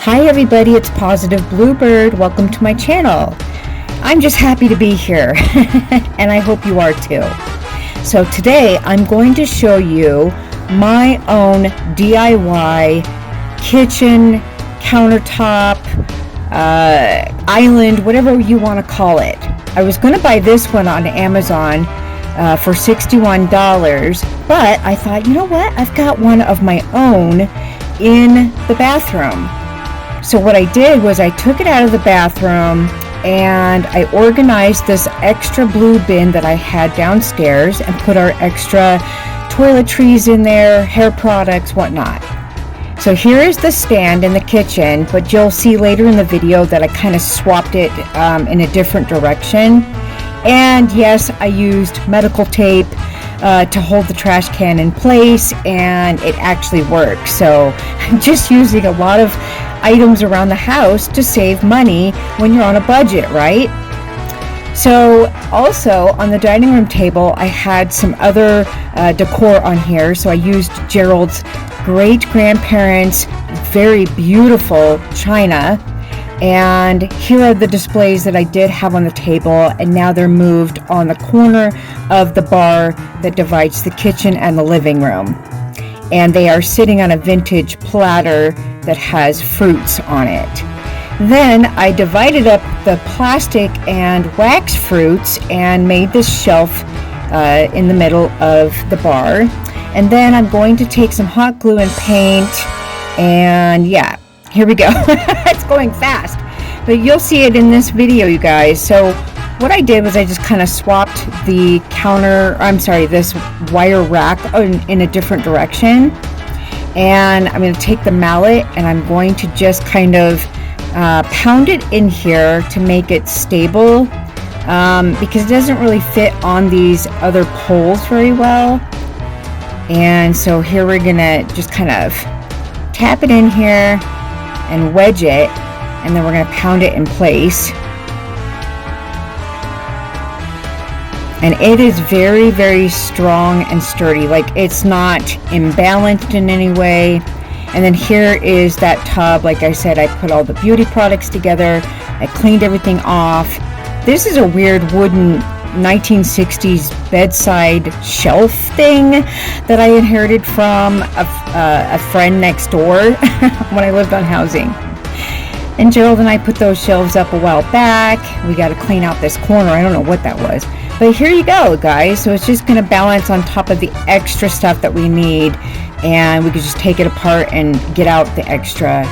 Hi everybody, it's Positive Bluebird. Welcome to my channel. I'm just happy to be here and I hope you are too. So today I'm going to show you my own DIY kitchen, countertop, island, whatever you want to call it. I was going to buy this one on Amazon for $61, but I thought, you know what? I've got one of my own in the bathroom. So what I did was I took it out of the bathroom and I organized this extra blue bin that I had downstairs and put our extra toiletries in there, hair products, whatnot. So here is the stand in the kitchen, but you'll see later in the video that I kind of swapped it in a different direction. And yes, I used medical tape to hold the trash can in place, and it actually works. So I'm just using a lot of items around the house to save money when you're on a budget, right? So also on the dining room table, I had some other decor on here. So I used Gerald's great-grandparents' very beautiful china. And here are the displays that I did have on the table, and now they're moved on the corner of the bar that divides the kitchen and the living room. And they are sitting on a vintage platter that has fruits on it. Then I divided up the plastic and wax fruits and made this shelf in the middle of the bar. And then I'm going to take some hot glue and paint, and yeah, here we go. It's going fast, but you'll see it in this video, you guys. So what I did was I just kind of swapped the this wire rack in a different direction. And I'm going to take the mallet and I'm going to just kind of pound it in here to make it stable, because it doesn't really fit on these other poles very well. And so here we're going to just kind of tap it in here and wedge it, and then we're going to pound it in place. And it is very, very strong and sturdy. Like, it's not imbalanced in any way. And then here is that tub. Like I said, I put all the beauty products together. I cleaned everything off. This is a weird wooden 1960s bedside shelf thing that I inherited from a friend next door when I lived on housing. And Gerald and I put those shelves up a while back. We got to clean out this corner. I don't know what that was. But here you go, guys. So it's just going to balance on top of the extra stuff that we need. And we could just take it apart and get out the extra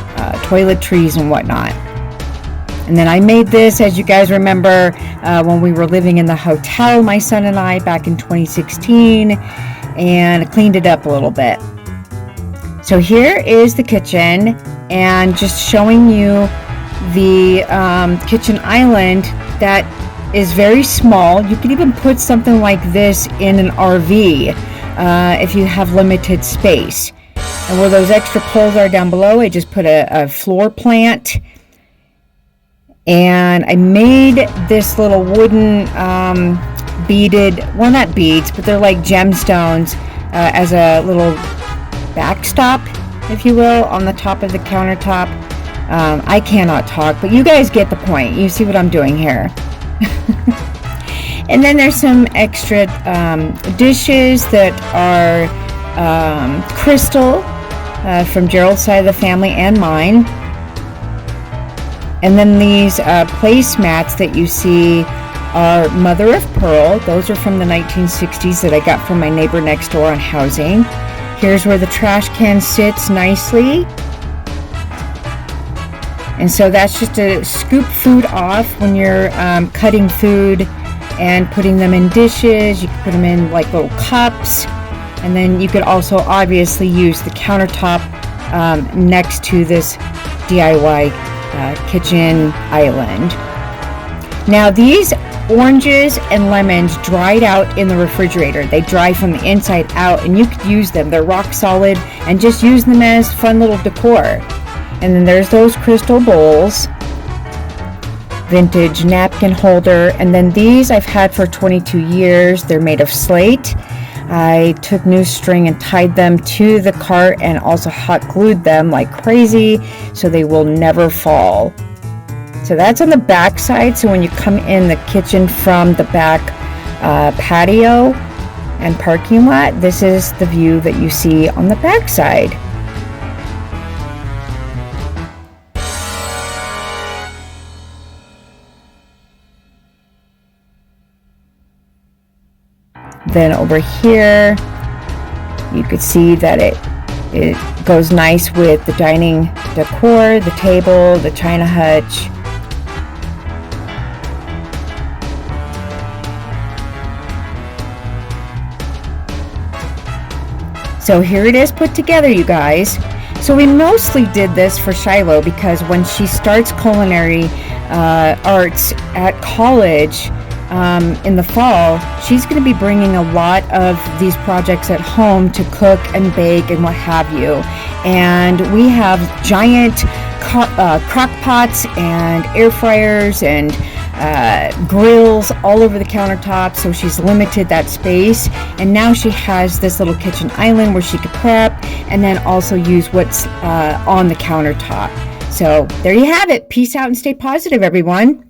toiletries and whatnot. And then I made this, as you guys remember, when we were living in the hotel, my son and I, back in 2016, and I cleaned it up a little bit. So here is the kitchen, and just showing you the kitchen island that is very small. You could even put something like this in an RV if you have limited space. And where those extra poles are down below, I just put a floor plant. And I made this little wooden beaded, well, not beads, but they're like gemstones as a little backstop, if you will, on the top of the countertop. I cannot talk, but you guys get the point. You see what I'm doing here. And then there's some extra dishes that are crystal from Gerald's side of the family and mine. And then these placemats that you see are mother of pearl. Those are from the 1960s that I got from my neighbor next door on housing. Here's where the trash can sits nicely. And so that's just to scoop food off when you're cutting food and putting them in dishes. You can put them in like little cups. And then you could also obviously use the countertop next to this DIY kitchen island. Now these oranges and lemons dried out in the refrigerator. They dry from the inside out, and you could use them. They're rock solid, and just use them as fun little decor. And then there's those crystal bowls, vintage napkin holder, and then these I've had for 22 years. They're made of slate. I took new string and tied them to the cart and also hot glued them like crazy so they will never fall. So that's on the back side. So when you come in the kitchen from the back patio and parking lot, this is the view that you see on the back side. Then over here, you could see that it goes nice with the dining decor, the table, the china hutch. So here it is put together, you guys. So we mostly did this for Shiloh because when she starts culinary arts at college, in the fall, she's going to be bringing a lot of these projects at home to cook and bake and what have you. And we have giant crock pots and air fryers and grills all over the countertop, so she's limited that space. And now she has this little kitchen island where she could prep and then also use what's on the countertop. So there you have it. Peace out and stay positive, everyone.